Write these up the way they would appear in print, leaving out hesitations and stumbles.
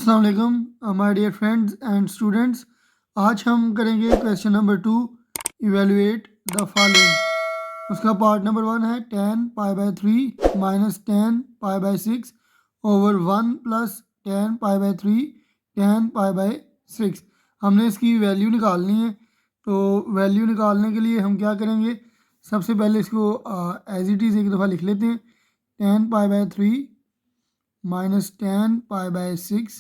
अस्सलाम वालेकुम my dear friends and students. आज हम करेंगे question number 2, evaluate the following. उसका पार्ट नंबर 1 है 10 pi by 3 minus 10 pi by 6 over 1 plus 10 pi by 3 10 pi by 6। हमने इसकी वैल्यू निकालनी है। तो वैल्यू निकालने के लिए हम क्या करेंगे, सबसे पहले इसको एज इट इज़ एक दफ़ा लिख लेते हैं। 10 pi by 3 minus 10 pi by 6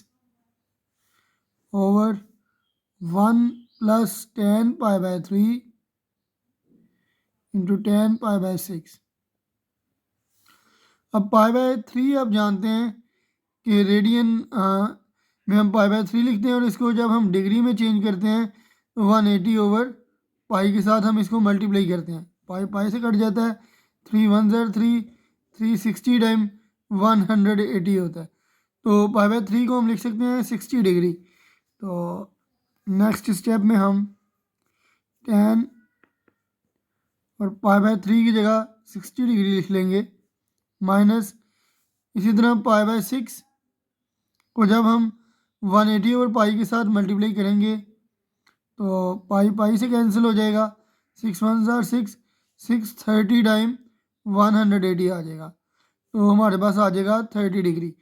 over 1 plus 10 pi by 3 into 10 pi by 6। अब पाई बाय 3 आप जानते हैं कि रेडियन में हम पाई बाय 3 लिखते हैं, और इसको जब हम डिग्री में चेंज करते हैं तो 180 ओवर पाई के साथ हम इसको मल्टीप्लाई करते हैं। पाई पाई से कट जाता है, 3 1 ज़र 3, 360 टाइम 180 होता है। तो पाई बाय 3 को हम लिख सकते हैं 60 डिग्री। तो नेक्स्ट स्टेप में हम 10 और पाई बाय 3 की जगह 60 डिग्री लिख लेंगे, माइनस इसी तरह पाई बाय 6 को जब हम 180 और पाई के साथ मल्टीप्लाई करेंगे तो पाई पाई से कैंसिल हो जाएगा, 6 1 ज़र 6, 630 टाइम 180 आ जाएगा। तो हमारे पास आ जाएगा 30 डिग्री।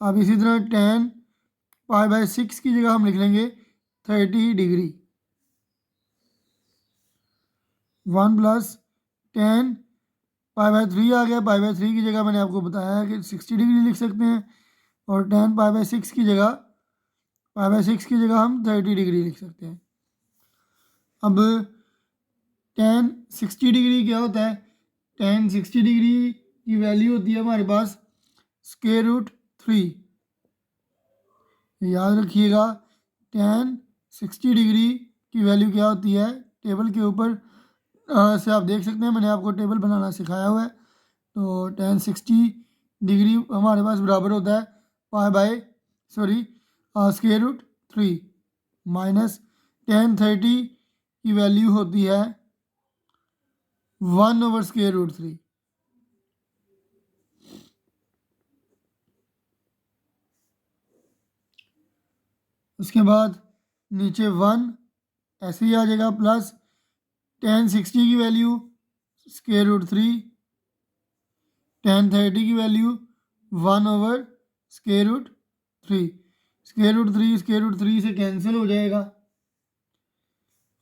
अब इसी तरह 10 पाई बाय 6 की जगह हम लिख लेंगे 30 डिग्री। 1 प्लस 10 पाई बाय 3 आ गया। पाई बाय 3 की जगह मैंने आपको बताया है कि 60 डिग्री लिख सकते हैं, और 10 पाई बाय 6 की जगह हम 30 डिग्री लिख सकते हैं। अब 10 60 डिग्री क्या होता है, 10 60 डिग्री की वैल्यू होती है हमारे पास स्क्वायर रूट 3। याद रखिएगा 10 60 डिग्री की वैल्यू क्या होती है, टेबल के ऊपर से आप देख सकते हैं, मैंने आपको टेबल बनाना सिखाया हुआ है। तो 10 60 डिग्री हमारे पास बराबर होता है pi by square root 3 minus 10 30 की वैल्यू होती है 1 ओवर स्क्वायर रूट 3। उसके बाद नीचे 1 ऐसे ही आ जाएगा, प्लस 10 60 की वैल्यू स्क्वायर रूट 3, 10 30 की value 1 over square root 3। Square root 3 से कैंसिल हो जाएगा,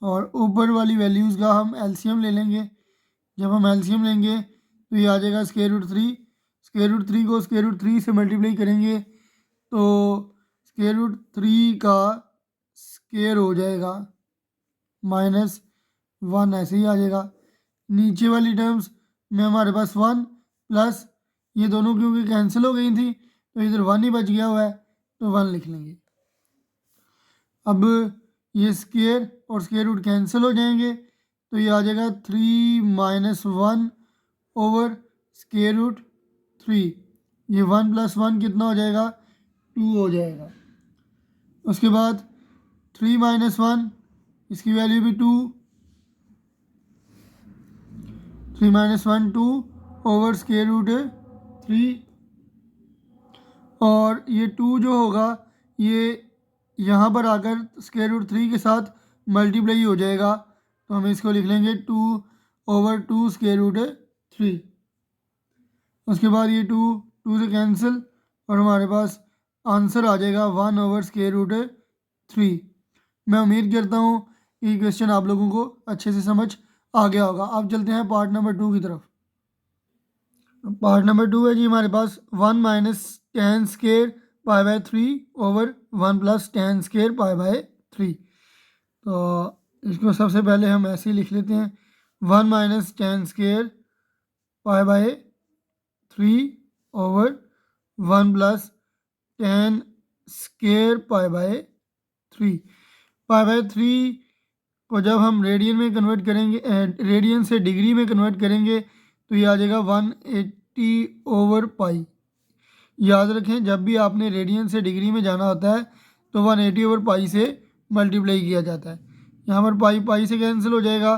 और ऊपर वाली वैल्यूज़ का हम एलसीएम ले लेंगे। जब हम एलसीएम लेंगे तो ये आ जाएगा स्क्वायर रूट 3। स्क्वायर रूट 3 को स्क्वायर रूट 3 से मल्टीप्लाई करेंगे तो स्क्वायर रूट 3 का स्क्वायर हो जाएगा, माइनस 1 ऐसे ही आ जाएगा। नीचे वाली टर्म्स में हमारे पास 1 प्लस ये दोनों क्योंकि कैंसिल हो गई थी तो इधर 1 ही बच गया हुआ है, तो 1 लिख लेंगे। अब ये स्क्वायर और स्क्वायर रूट कैंसिल हो जाएंगे, तो ये आ जाएगा 3 माइनस 1 ओवर स्क्वायर रूट 3। ये 1 प्लस 1 कितना हो जाएगा, 2 हो जाएगा। उसके बाद 3 माइनस 1, इसकी वैल्यू भी 2, 3 माइनस 1 2 ओवर स्क्वायर रूट 3। और ये 2 जो होगा ये यहाँ पर आकर स्क्वायर रूट 3 के साथ मल्टीप्लाई हो जाएगा, तो हम इसको लिख लेंगे 2 ओवर 2 स्क्वायर रूट 3। उसके बाद ये 2 से कैंसिल, और हमारे पास आंसर आ जाएगा 1 ओवर स्क्वायर रूट 3। मैं उम्मीद करता हूँ कि क्वेश्चन आप लोगों को अच्छे से समझ आ गया होगा। अब चलते हैं पार्ट नंबर 2 की तरफ। पार्ट नंबर 2 है जी हमारे पास 1 minus 10 square pi by 3 over 1 plus 10 square pi by 3। तो इसको सबसे पहले हम ऐसे ही लिख लेते हैं, 1 minus 10 square pi by 3 over 1 plus 10 square pi by 3। Pi by 3 को जब हम रेडियन में कन्वर्ट करेंगे, रेडियन से डिग्री में कन्वर्ट करेंगे तो ये आ जाएगा 180 ओवर पाई। याद रखें जब भी आपने रेडियन से डिग्री में जाना होता है तो 180 ओवर पाई से मल्टीप्लाई किया जाता है। यहाँ पर पाई पाई से कैंसिल हो जाएगा,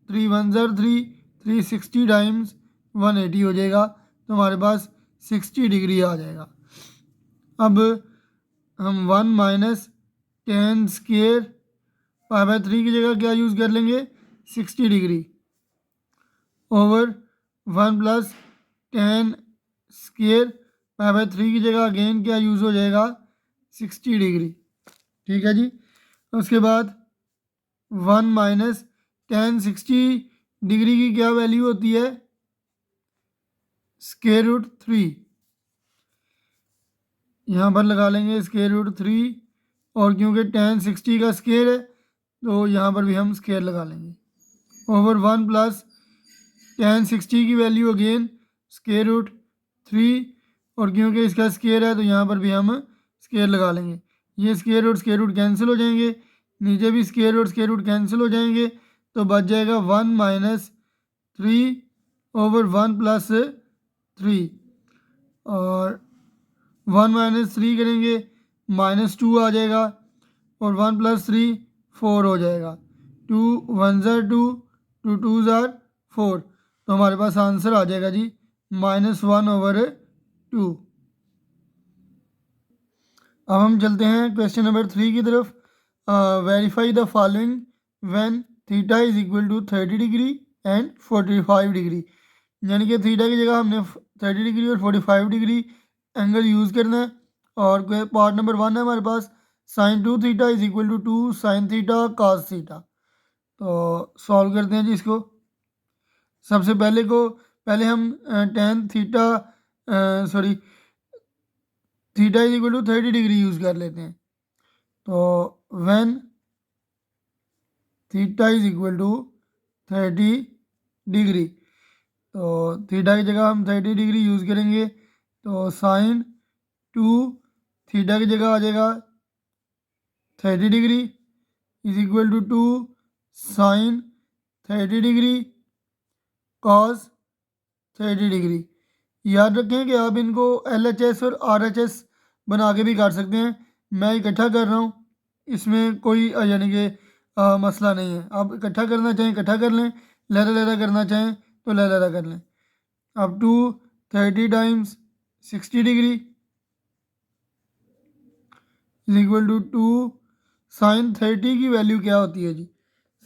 3 1 ज़र 3, 360 टाइम्स 180 हो जाएगा, तो हमारे पास 60 डिग्री आ जाएगा। अब हम 1 माइनस 10 स्केयर पाई बाय 3 की जगह क्या यूज़ कर लेंगे 60 degree over 1 plus 10 square pi by 3 की जगह अगेन क्या यूज़ हो जाएगा 60 डिग्री। ठीक है जी। उसके बाद 1 माइनस 10 60 डिग्री की क्या वैल्यू होती है स्केयर रूट 3। यहाँ पर लगा लेंगे स्केयर रूट 3 और क्योंकि 10 60 का स्केयर है तो यहाँ पर भी हम स्केयर लगा लेंगे ओवर 1 प्लस 10 60 की वैल्यू अगेन स्केयर रूट 3 और क्योंकि इसका स्केयर है तो यहाँ पर भी हम स्केयर लगा लेंगे। ये स्केयर रूट कैंसिल हो जाएंगे, नीचे भी स्केयर रूट कैंसिल हो जाएंगे तो बच जाएगा 1 माइनस 3 ओवर 1 प्लस 3 और 1 माइनस 3 करेंगे -2 आ जाएगा और 1 प्लस 3 4 हो जाएगा। 2 1 ज़ार 2 2 2 ज़ार 4 तो हमारे पास आंसर आ जाएगा जी -1 ओवर 2। अब हम चलते हैं क्वेश्चन नंबर 3 की तरफ। Verify the following when theta is equal to 30 degree and 45 degree. यानी कि थीटा की जगह हमने 30 डिग्री और 45 डिग्री एंगल यूज़ करना है। और पार्ट नंबर 1 है हमारे पास sine 2 theta is equal to 2 sine theta cos theta. तो सॉल्व करते हैं जी इसको। सबसे पहले हम tan theta sorry theta is equal to 30 degree use कर लेते हैं। तो when theta is equal to 30 degree तो थीटा की जगह हम 30 डिग्री यूज़ करेंगे तो साइन 2 थीटा की जगह आ जाएगा 30 degree is equal to 2 sine 30 degree cos 30 degree. याद रखें कि आप इनको LHS और RHS बना के भी कर सकते हैं। मैं इकट्ठा कर रहा हूँ, इसमें कोई यानी कि मसला नहीं है। आप इकट्ठा करना चाहें इकट्ठा कर लें, लहरा लहरा करना चाहें तो लहरा लहरा कर लें। अब 2 30 times 60 degree is equal to 2 sine 30 की वैल्यू क्या होती है जी।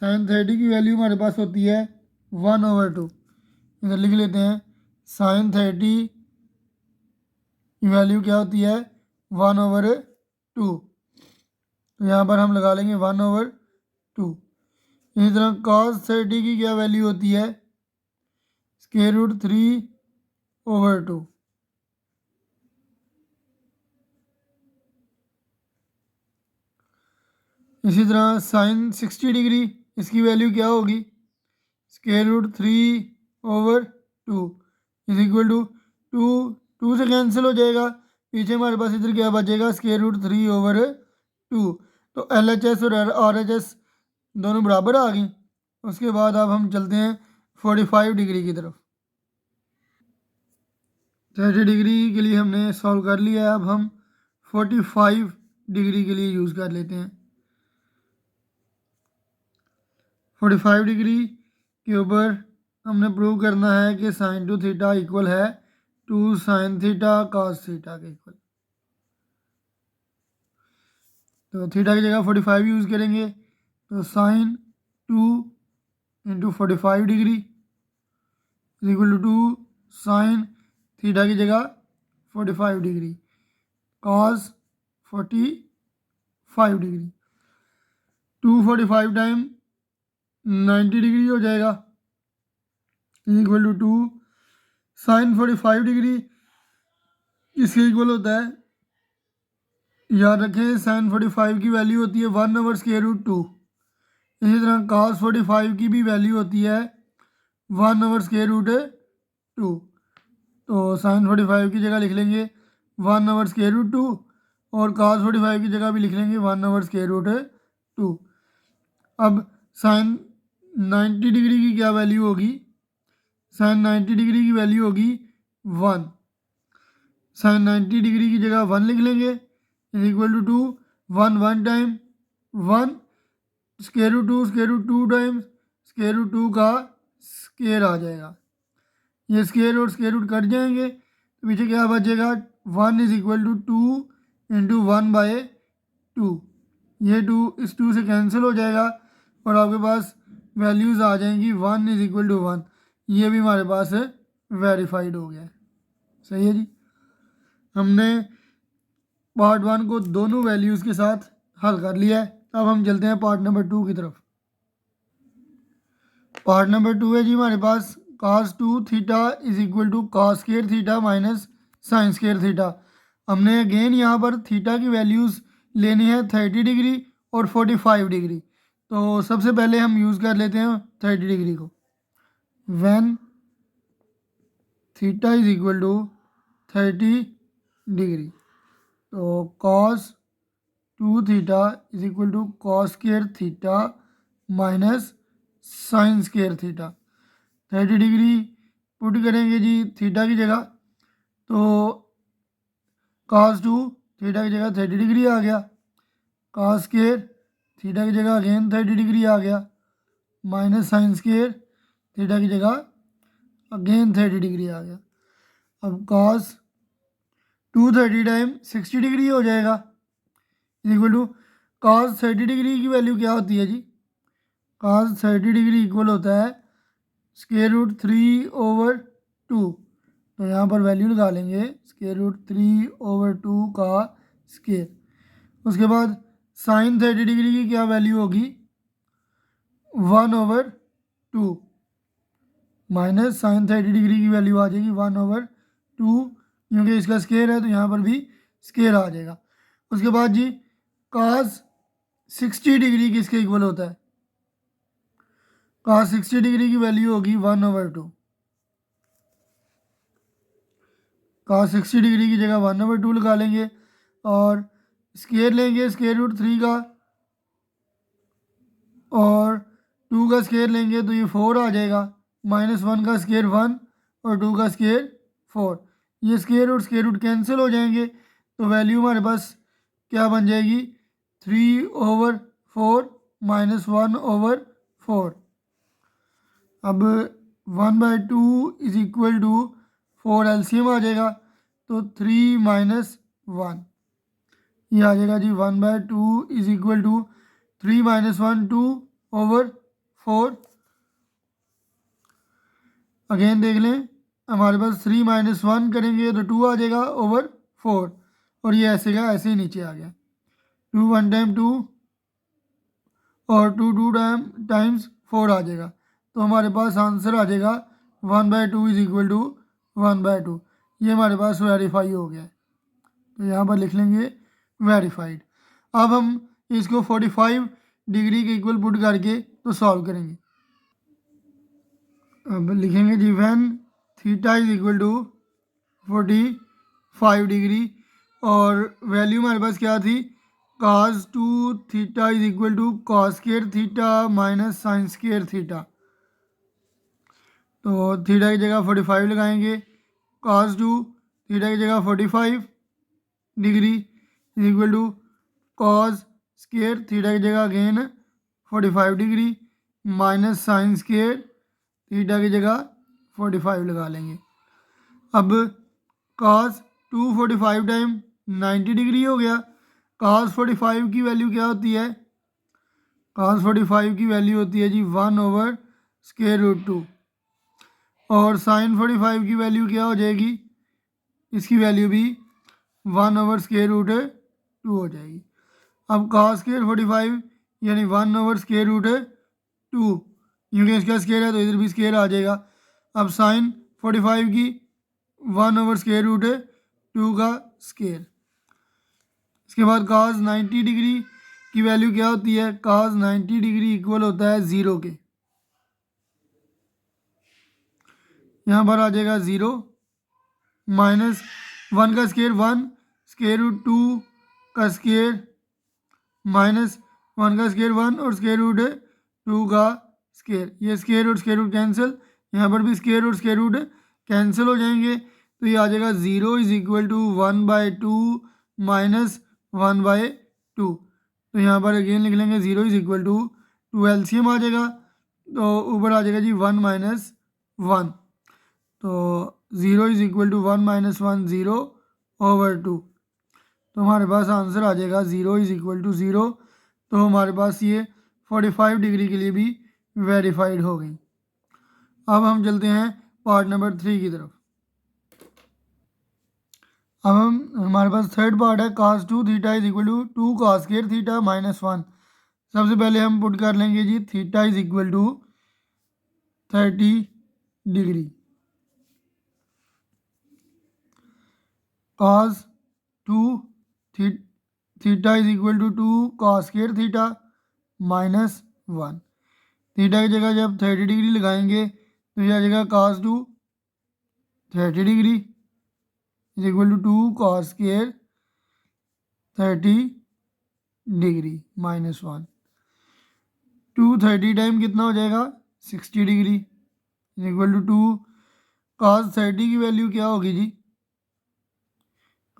साइन 30 की वैल्यू हमारे पास होती है 1 ओवर 2। इधर लिख लेते हैं साइन 30 की वैल्यू क्या होती है 1 ओवर 2। तो यहाँ पर हम लगा लेंगे 1 ओवर 2। इसी तरह cos 30 की क्या वैल्यू होती है स्क्वायर रूट 3 ओवर 2। इसी तरह साइन 60 डिग्री इसकी वैल्यू क्या होगी square root 3 over 2 is equal to 2 2 से कैंसिल हो जाएगा, पीछे हमारे पास इधर क्या बचेगा स्क्वायर रूट 3 ओवर 2। तो LHS और RHS दोनों बराबर आ गई। उसके बाद अब हम चलते हैं 45 डिग्री की तरफ। 30 डिग्री के लिए हमने सॉल्व कर लिया है, अब हम 45 डिग्री के लिए यूज़ कर लेते हैं। 45 डिग्री के ऊपर हमने प्रूव करना है कि साइन 2 थीटा इक्वल है 2 साइन थीटा कॉस थीटा के इक्वल। तो थीटा की जगह 45 यूज़ करेंगे तो sine 2 into 45 degree is equal to 2 sine theta की जगह 45 degree cos 45 degree. 245 time 90 degree हो जाएगा is equal to 2 sine 45 degree इसके इक्वल होता है, याद रखें साइन 45 की वैल्यू होती है 1 ओवर स्क्वायर रूट 2। इसी तरह cos 45 की भी वैल्यू होती है 1 ओवर स्क्वायर रूट 2। तो साइन 45 की जगह लिख लेंगे 1 ओवर स्क्वायर रूट 2 और cos 45 की जगह भी लिख लेंगे 1 ओवर स्क्वायर रूट 2। अब साइन 90 डिग्री की क्या वैल्यू होगी साइन 90 डिग्री की वैल्यू होगी 1। साइन 90 डिग्री की जगह 1 लिख लेंगे is equal to 1 1 time 1 square root 2 times square root 2 का स्क्वायर आ जाएगा। ये स्क्वायर और स्क्वायर रूट कट जाएंगे तो पीछे क्या बचेगा 1 इज इक्वल टू 2 इंटू 1/2। ये 2 इस 2 से कैंसिल हो जाएगा और आपके पास वैल्यूज़ आ जाएंगी 1 इज़ इक्वल टू 1। ये भी हमारे पास वेरीफाइड हो गया है। सही है जी। हमने पार्ट 1 को दोनों वैल्यूज़ के साथ हल कर लिया है। अब हम चलते हैं पार्ट नंबर 2 की तरफ। पार्ट नंबर 2 है जी हमारे पास cos 2 theta is equal to cos square theta minus sine square theta. हमने अगेन यहाँ पर थीटा की वैल्यूज़ लेनी है 30 डिग्री और 45 डिग्री। तो सबसे पहले हम यूज़ कर लेते हैं 30 डिग्री को। When theta is equal to 30 degree, तो cos 2 theta is equal to cos square theta minus sine square theta. 30 degree put करेंगे जी थीटा की जगह, तो cos 2 थीटा की जगह 30 डिग्री आ गया, cos स्क्वायर थीटा की जगह अगेन 30 डिग्री आ गया, माइनस साइन स्क्वायर थीटा की जगह अगेन 30 डिग्री आ गया। अब cos 230 टाइम 60 डिग्री हो जाएगा इक्वल टू cos 30 डिग्री की वैल्यू क्या होती है जी? cos 30 डिग्री इक्वल होता है स्क्वायर रूट 3/2। तो यहाँ पर वैल्यू लगा लेंगे स्क्वायर रूट 3/2 का स्क्वायर। उसके बाद साइन 30 डिग्री की क्या वैल्यू होगी? 1/2 माइनस साइन 30 डिग्री की वैल्यू आ जाएगी 1/2, क्योंकि इसका स्क्वायर है तो यहाँ पर भी स्क्वायर आ जाएगा। उसके बाद जी cos 60 डिग्री किसके इक्वल होता है? cos 60 डिग्री की वैल्यू होगी 1/2। cos 60 डिग्री की जगह 1/2 लगा लेंगे और स्क्वायर लेंगे स्क्वायर रूट 3 का, और 2 का स्क्वायर लेंगे तो ये 4 आ जाएगा, माइनस 1 का स्क्वायर 1 और 2 का स्क्वायर 4। ये स्क्वायर रूट कैंसिल हो जाएंगे तो वैल्यू हमारे पास क्या बन जाएगी? 3/4 माइनस 1/4। अब 1/2 इज इक्वल टू 4 एलसीएम आ जाएगा, तो 3 माइनस 1 ये आ जाएगा जी 1/2 is equal to 3 minus 1 2/4। Again देख लें, हमारे पास 3 माइनस 1 करेंगे तो 2 आ जाएगा ओवर 4, और ये ऐसे का ऐसे ही नीचे आ गया। 2 1 टाइम 2 और 2 2 टाइम्स 4 आ जाएगा, तो हमारे पास आंसर आ जाएगा 1/2 इज इक्वल टू 1/2। ये हमारे पास वेरीफाई हो गया है, तो यहाँ पर लिख लेंगे वेरीफाइड। अब हम इसको 45 डिग्री के इक्वल पुट करके तो सॉल्व करेंगे। अब लिखेंगे जी when theta is equal to 45 degree, और वैल्यू हमारे पास क्या थी? cos 2 theta is equal to cos square theta minus sine square theta. तो थीटा की जगह 45 लगाएंगे, cos 2 थीटा की जगह 45 degree is equal to cos square theta की जगह again 45 degree minus sine square theta की जगह 45 लगा लेंगे। अब cos 245 टाइम 90 डिग्री हो गया। cos 45 की वैल्यू क्या होती है? cos 45 की वैल्यू होती है जी 1/√2, और sin 45 की वैल्यू क्या हो जाएगी? इसकी वैल्यू भी 1/√2 हो जाएगी। अब cos स्क्वायर 45 यानी 1/√2, क्योंकि इसका स्क्वायर है तो इधर भी स्क्वायर आ जाएगा। अब sin 45 की 1/√2 का स्क्वायर। इसके बाद cos 90 डिग्री की वैल्यू क्या होती है? cos 90 डिग्री इक्वल होता है 0 के। यहाँ पर आ जाएगा 0 माइनस 1 का स्क्वायर 1 स्क्वायर रूट 2 का स्क्वायर माइनस 1 का स्क्वायर 1 और स्क्वायर रूट 2 का स्क्वायर। ये स्क्वायर रूट कैंसिल, यहाँ पर भी स्क्वायर रूट कैंसिल हो जाएंगे, तो ये आ जाएगा 0 इज इक्वल टू 1/2 माइनस 1/2। तो यहाँ पर अगेन लिख लेंगे 0 इज इक्वल टू 2 एलसीएम आ जाएगा, तो ऊपर आ जाएगा जी 1 माइनस 1, तो 0 इज इक्वल टू 1 माइनस 1 0/2। तो हमारे पास आंसर आ जाएगा 0 इज़ इक्वल टू 0। तो हमारे पास ये 45 डिग्री के लिए भी वेरीफाइड हो गई। अब हम चलते हैं पार्ट नंबर 3 की तरफ। अब हमारे पास थर्ड पार्ट है cos 2 theta is equal to 2 cos square theta -1। सबसे पहले हम पुट कर लेंगे जी theta is equal to 30 degree, cos 2 theta is equal to 2 cos square theta -1। Theta की जगह जब 30 डिग्री लगाएंगे तो यह आ जाएगा cos 2 30 degree is equal to 2 cos square 30 degree -1। 230 time कितना हो जाएगा 60 degree is equal to 2 cos 30 की वैल्यू क्या होगी जी,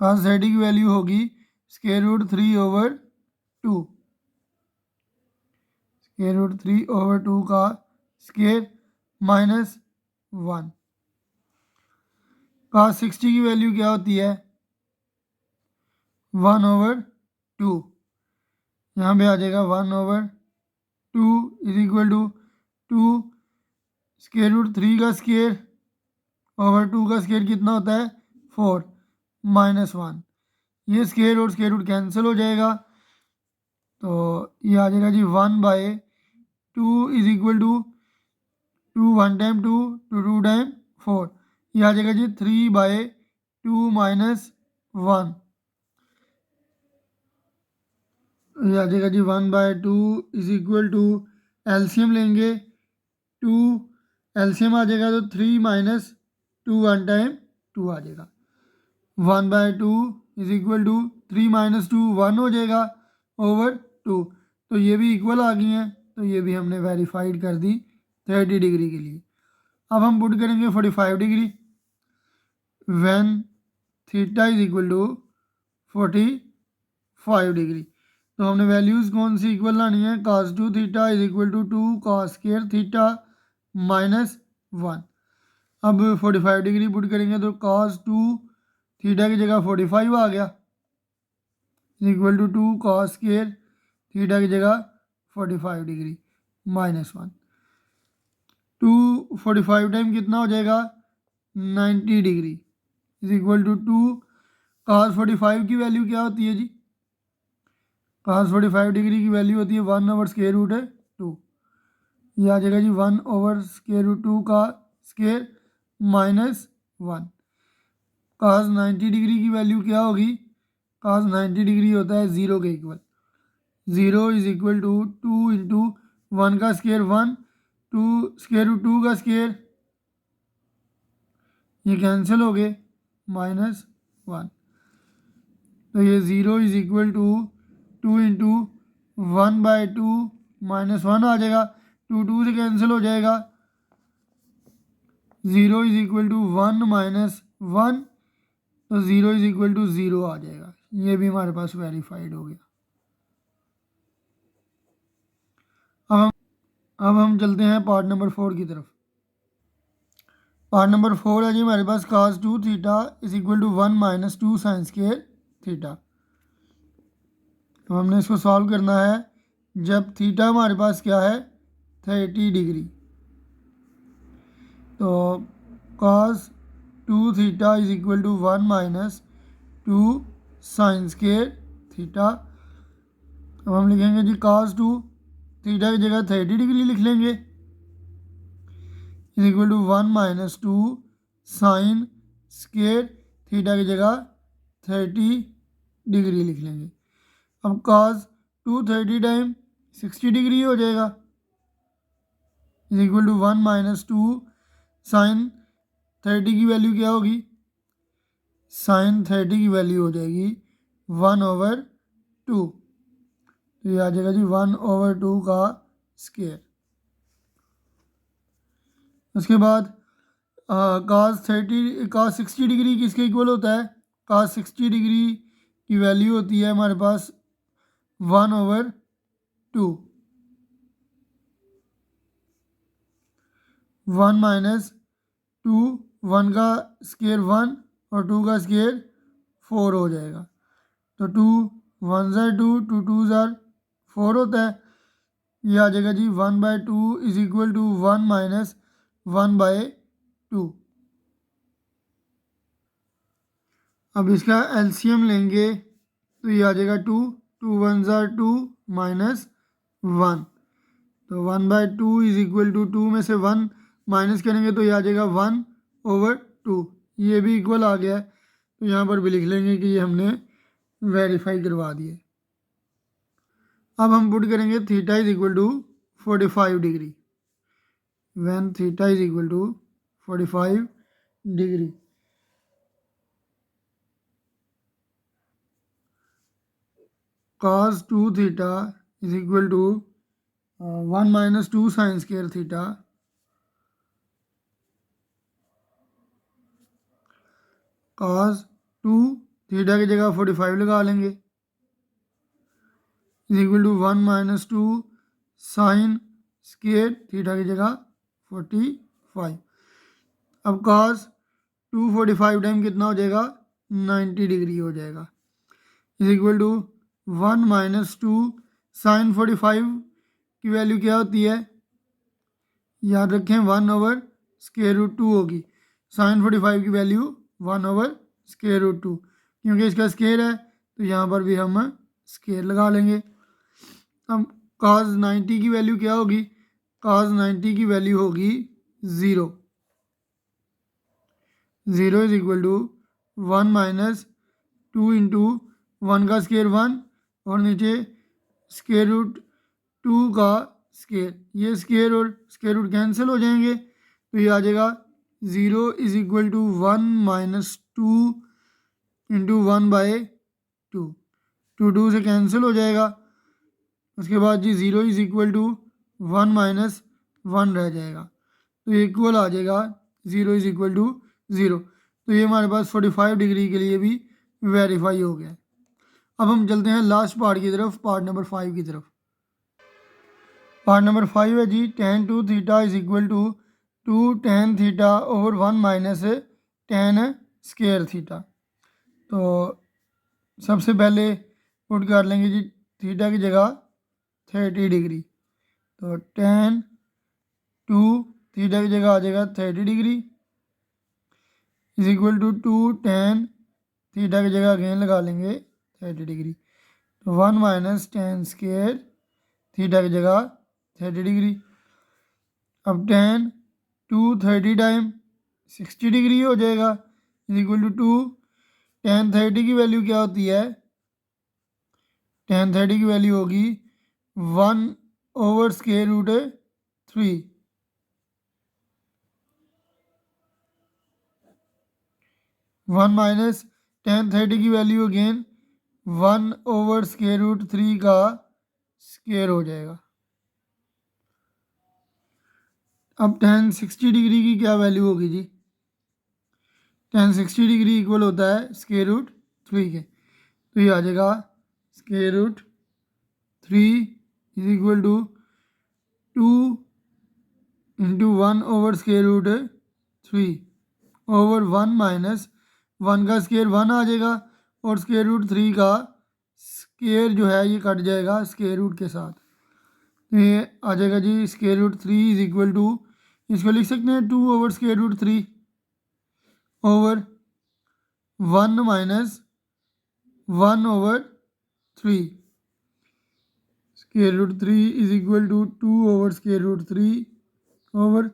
cos 30 की वैल्यू होगी स्क्वायर रूट 3/2, स्क्वायर रूट 3/2 का स्क्वायर -1। cos 60 की वैल्यू क्या होती है 1/2, यहाँ पे आ जाएगा 1/2 is equal to 2 square root 3 का स्क्वायर ओवर 2 का स्क्वायर कितना होता है 4 -1। ये स्क्वायर और स्क्वायर रूट कैंसिल हो जाएगा तो ये आ जाएगा जी 1/2 is equal to 2 1 time 2 to 2 time 4। ये आ जाएगा जी 3/2 -1। ये आ जाएगा जी 1/2 इज इक्वल टू एलसीएम लेंगे 2, एलसीएम आ जाएगा तो 3 - 2 1 टाइम 2 आ जाएगा 1/2 इज इक्वल टू 3 - 2 1 हो जाएगा ओवर 2। तो ये भी इक्वल आ गई हैं तो ये भी हमने वेरीफाइड कर दी 30 डिग्री के लिए। अब हम पुट करेंगे 45 degree when theta is equal to 45 degree. तो हमने वैल्यूज़ कौन सी इक्वल लानी है cos 2 theta is equal to 2 cos square theta -1। अब 45 डिग्री पुट करेंगे तो cos 2 थीटा की जगह 45 आ गया equal to 2 cos square theta की जगह 45 डिग्री -1। 245 टाइम कितना हो जाएगा 90 degree is equal to 2 cos 45 की वैल्यू क्या होती है जी, cos 45 डिग्री की वैल्यू होती है 1/√2। ये आ जाएगा जी 1/√2 का स्क्वायर -1। cos 90 डिग्री की वैल्यू क्या होगी, cos 90 डिग्री होता है 0 के equal. 0 is equal to 2 into 1 का स्क्वायर 1, 2 स्क्वायर रूट 2 का स्क्वायर, ये कैंसिल हो गए -1। तो ये 0 इज इक्वल टू 2 इंटू 1/2 -1 आ जाएगा, 2 2 से कैंसिल हो जाएगा, 0 इज इक्वल टू 1 -1, तो 0 इज इक्वल टू 0 आ जाएगा। ये भी हमारे पास वेरीफाइड हो गया। अब हम चलते हैं पार्ट नंबर 4 की तरफ। पार्ट नंबर 4 है जी हमारे पास cos 2 theta is equal to 1 - 2 sine square theta. तो हमने इसको सॉल्व करना है जब थीटा हमारे पास क्या है 30 डिग्री। तो cos 2 theta is equal to 1 - 2 sine square theta. अब हम लिखेंगे जी cos 2 थीटा की जगह 30 डिग्री लिख लेंगे is equal to 1 - 2 sine square theta की जगह 30 डिग्री लिख लेंगे। अब cos 2 30 टाइम 60 डिग्री हो जाएगा इज इक्वल टू 1 - 2 साइन 30 की वैल्यू क्या होगी, साइन 30 की वैल्यू हो जाएगी 1/2। तो ये आ जाएगा जी 1/2 का स्क्वायर। उसके बाद cos 60 डिग्री किसके इक्वल होता है, cos 60 डिग्री की वैल्यू होती है हमारे पास 1/2। 1 - 2, 1 का स्क्वायर 1 और 2 का स्क्वायर 4 हो जाएगा। तो 2 वन ज़ार 2, 2 2 ज़ार 4 होता है। ये आ जाएगा जी 1/2 इज इक्वल टू 1 माइनस 1/2। अब इसका एलसीएम लेंगे तो ये आ जाएगा 2, 2 वन ज़ार 2 माइनस 1। तो 1/2 इज इक्वल टू 2 में से 1 माइनस करेंगे तो ये आ जाएगा 1/2। ये भी इक्वल आ गया है, तो यहाँ पर भी लिख लेंगे कि ये हमने वेरीफाई करवा दिए। अब हम पुट करेंगे theta is equal to 45 degree. When theta is equal to 45 degree, cos 2 theta is equal to 1 minus 2 sine square theta. cos 2 theta की जगह 45 लगा लेंगे is equal to 1 minus 2 sine square theta की जगह 45। अब cos 245 टाइम कितना हो जाएगा, 90 डिग्री हो जाएगा is equal to 1 minus 2 sine 45 की वैल्यू क्या होती है, याद रखें 1/√2 होगी। साइन 45 की वैल्यू 1/√2, क्योंकि इसका स्केयर है तो यहाँ पर भी हम स्केयर लगा लेंगे। अब cos 90 की वैल्यू क्या होगी, cos 90 की वैल्यू होगी 0। 0 is equal to 1 minus 2 into 1 का स्केयर 1 और नीचे स्केयर रूट 2 का स्केयर। ये स्केयर और स्केयर रूट कैंसिल हो जाएंगे तो ये आ जाएगा 0 is equal to 1 minus 2 into 1/2। 2 से कैंसिल हो जाएगा। उसके बाद जी 0 इज इक्वल टू 1 माइनस 1 रह जाएगा, तो इक्वल आ जाएगा 0 इज इक्वल टू 0। तो ये हमारे पास 45 डिग्री के लिए भी वेरीफाई हो गया। अब हम चलते हैं लास्ट पार्ट की तरफ, पार्ट नंबर 5 की तरफ। पार्ट नंबर 5 है जी tan 2 theta is equal to 2 tan theta over 1 minus tan square theta. तो सबसे पहले पुट कर लेंगे जी थीटा की जगह 30 डिग्री। तो tan 2 थीटा की जगह आ जाएगा 30 degree is equal to 2 tan theta की जगह अगेन लगा लेंगे 30 डिग्री। तो 1 माइनस tan स्केयर थीटा की जगह 30 डिग्री। अब tan 2 30 टाइम 60 डिग्री हो जाएगा इज इक्वल टू 2 tan 30 की वैल्यू क्या होती है, tan 30 की वैल्यू होगी 1/√3। 1 माइनस tan 30 की वैल्यू अगेन 1/√3 का स्केयर हो जाएगा। अब tan 60 डिग्री की क्या वैल्यू होगी जी, tan 60 डिग्री इक्वल होता है √3 के। तो ये आ जाएगा √3 is equal to 2 into 1/√3 over 1 minus 1 का स्केयर 1 आ जाएगा और √3 का स्केयर जो है ये कट जाएगा स्केयर रूट के साथ। तो ये आ जाएगा जी √3 इज इक्वल टू, इसको लिख सकते हैं 2/√3 over 1 minus 1/3। √3 is equal to 2/√3 over,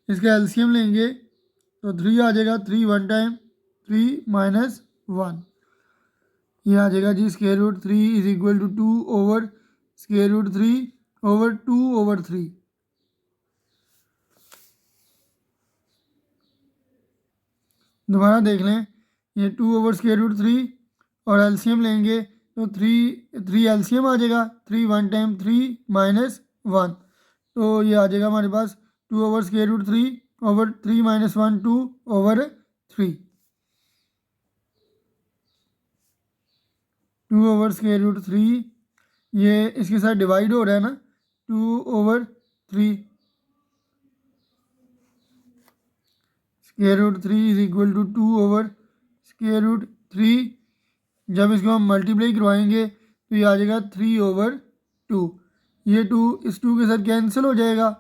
इसका एलसीएम लेंगे तो 3 आ जाएगा, 3 वन टाइम 3 माइनस 1। ये आ जाएगा जी √3 इज इक्वल टू 2/√3 ओवर 2/3। दोबारा देख लें, ये 2/√3 और एलसीएम लेंगे तो 3 एलसीएम आ जाएगा, 3 वन टाइम 3 माइनस 1। तो ये आ जाएगा हमारे पास 2/√3 ओवर 3 माइनस 1 2/3। 2/√3 ये इसके साथ डिवाइड हो रहा है ना, 2/3 √3 इज इक्वल टू 2/√3 जब इसको हम मल्टीप्लाई करवाएंगे तो ये आ जाएगा 3/2। ये 2 इस 2 के साथ कैंसिल हो जाएगा,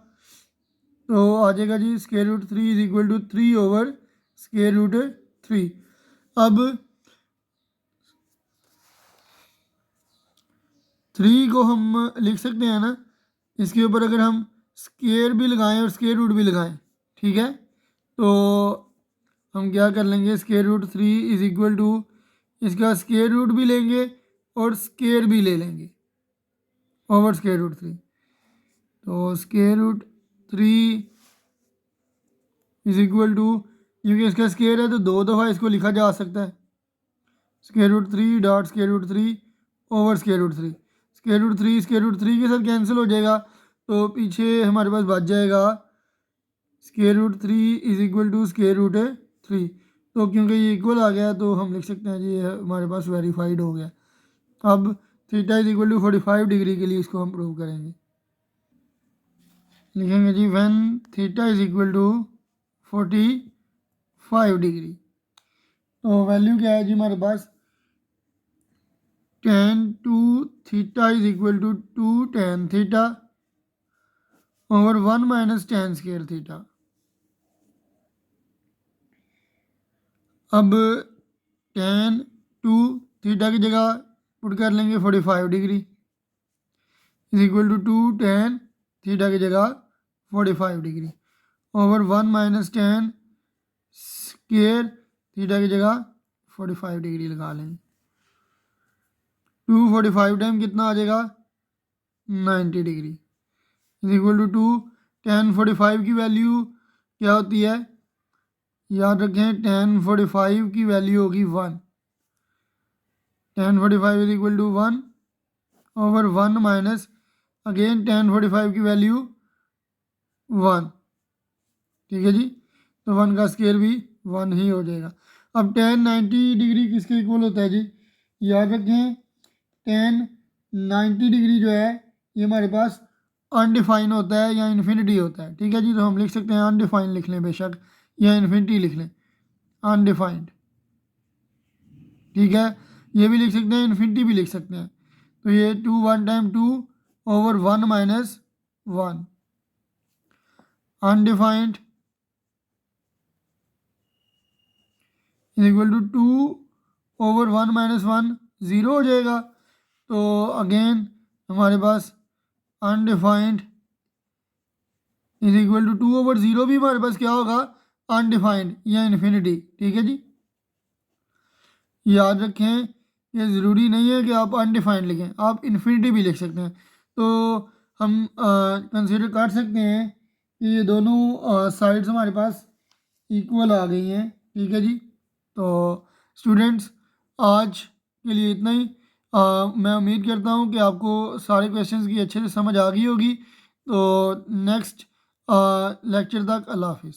तो आ जाएगा जी √3 इज इक्वल टू 3/√3। अब 3 को हम लिख सकते हैं ना, इसके ऊपर अगर हम स्केयर भी लगाएं और स्केयर रूट भी लगाएं, ठीक है, तो हम क्या कर लेंगे, √3 इज इक्वल टू इसका स्केयर रूट भी लेंगे और स्केयर भी ले लेंगे ओवर √3। तो √3 इज इक्वल टू, क्योंकि इसका स्केयर है तो 2 दफ़ा इसको लिखा जा सकता है, √3 डॉट √3 ओवर √3। √3 के साथ कैंसिल हो जाएगा, तो पीछे हमारे पास बच जाएगा √3 इज इक्वल टू √3। तो क्योंकि ये इक्वल आ गया तो हम लिख सकते हैं जी ये हमारे पास वेरीफाइड हो गया। अब theta is equal to 45 degree के लिए इसको हम प्रूव करेंगे। लिखेंगे जी when theta is equal to 45 degree, तो वैल्यू क्या है जी हमारे पास, tan 2 theta is equal to 2 tan theta over 1 minus tan square theta. अब tan 2 थीटा की जगह पुट कर लेंगे 45 degree is equal to 2 tan theta की जगह 45 degree over 1 minus tan square theta की जगह 45 डिग्री लगा लेंगे। 245 टाइम कितना आ जाएगा, 90 degree is equal to tan 45 की वैल्यू क्या होती है, याद रखें tan 45 की वैल्यू होगी 1। tan 45 is equal to 1 over 1 minus again tan 45 की वैल्यू 1, ठीक है जी, तो 1 का स्केयर भी 1 ही हो जाएगा। अब tan 90 डिग्री किसके इक्वल होता है जी, याद रखें tan 90 डिग्री जो है ये हमारे पास अनडिफाइन होता है या इन्फिनिटी होता है, ठीक है जी, तो हम लिख सकते हैं अनडिफाइन लिख लें बेशक, या इन्फिनिटी लिख लें, अनडिफाइंड, ठीक है, ये भी लिख सकते हैं, इन्फिनिटी भी लिख सकते हैं। तो ये 2 1 time 2 over 1 minus 1 undefined is equal to 2 over 1 minus 1 zero हो जाएगा। तो अगेन हमारे पास undefined is equal to 2 over 0 भी हमारे पास क्या होगा, अनडिफाइंड या इन्फिनिटी, ठीक है जी। याद रखें ये ज़रूरी नहीं है कि आप अनडिफाइंड लिखें, आप इन्फिनिटी भी लिख सकते हैं। तो हम कंसीडर कर सकते हैं कि ये दोनों साइड्स हमारे पास इक्वल आ गई हैं, ठीक है जी। तो स्टूडेंट्स आज के लिए इतना ही। मैं उम्मीद करता हूँ कि आपको सारे क्वेश्चंस की अच्छे से समझ आ गई होगी। तो नेक्स्ट लेक्चर तक अल्लाह हाफिज़।